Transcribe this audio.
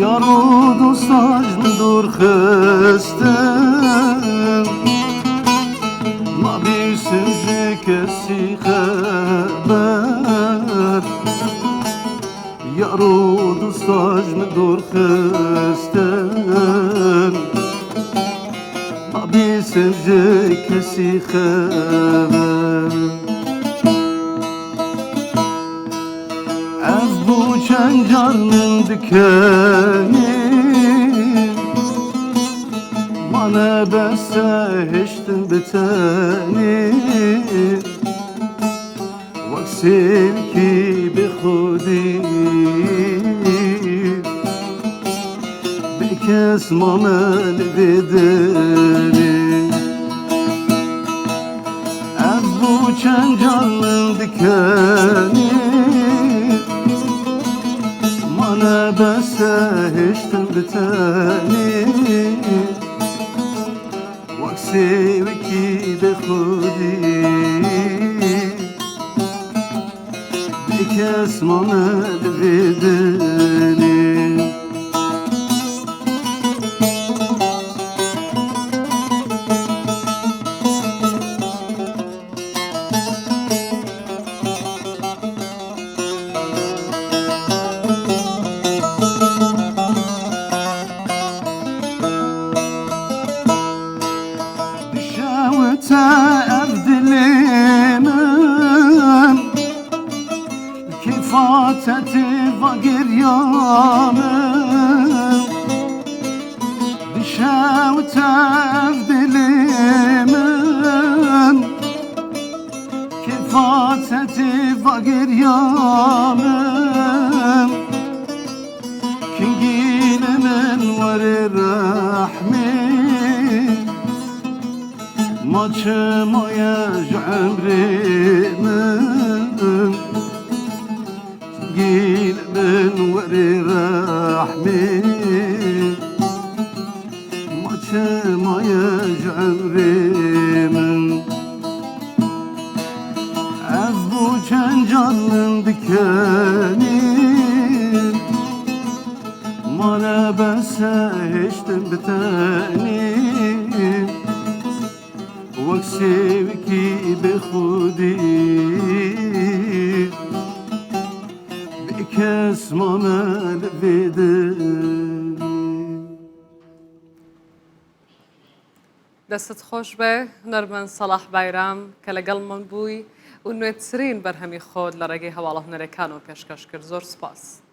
یارو دوستاش دور خستم ما بیسم جه کسی خبر یارو دوستاش دور خستم ما بیسم جه کسی خبر از بو چند جانم دکنی مانه بسه هشتن بتنی وکسیم کی به خودی به کس مامل بدنی از بو چند جانم دکنی مانه بسه هشتن بتنی وکسی وکی به خودی به کس مامل بدنی أبدلمن كفاتتي فقر يامن بشاوت أبدلمن كفاتتي فقر يامن كنجيل من ور الرحمن ما چما یج عمری من گیل من وری رحمی ما چما یج عمری من از بو چند جانم دکنی ما نبسه هشتن بتنی وکسی وکی به خودی به کس مامل بدنی دەستت خۆش بێ هونەرمەند سەلاح بایرام کە لەگەڵ من بووی و نوێترین بەرهەمی خۆت لە ڕێگەی هەواڵە هونەرەکانەوە پێشکەش کرد. زۆر سوپاس.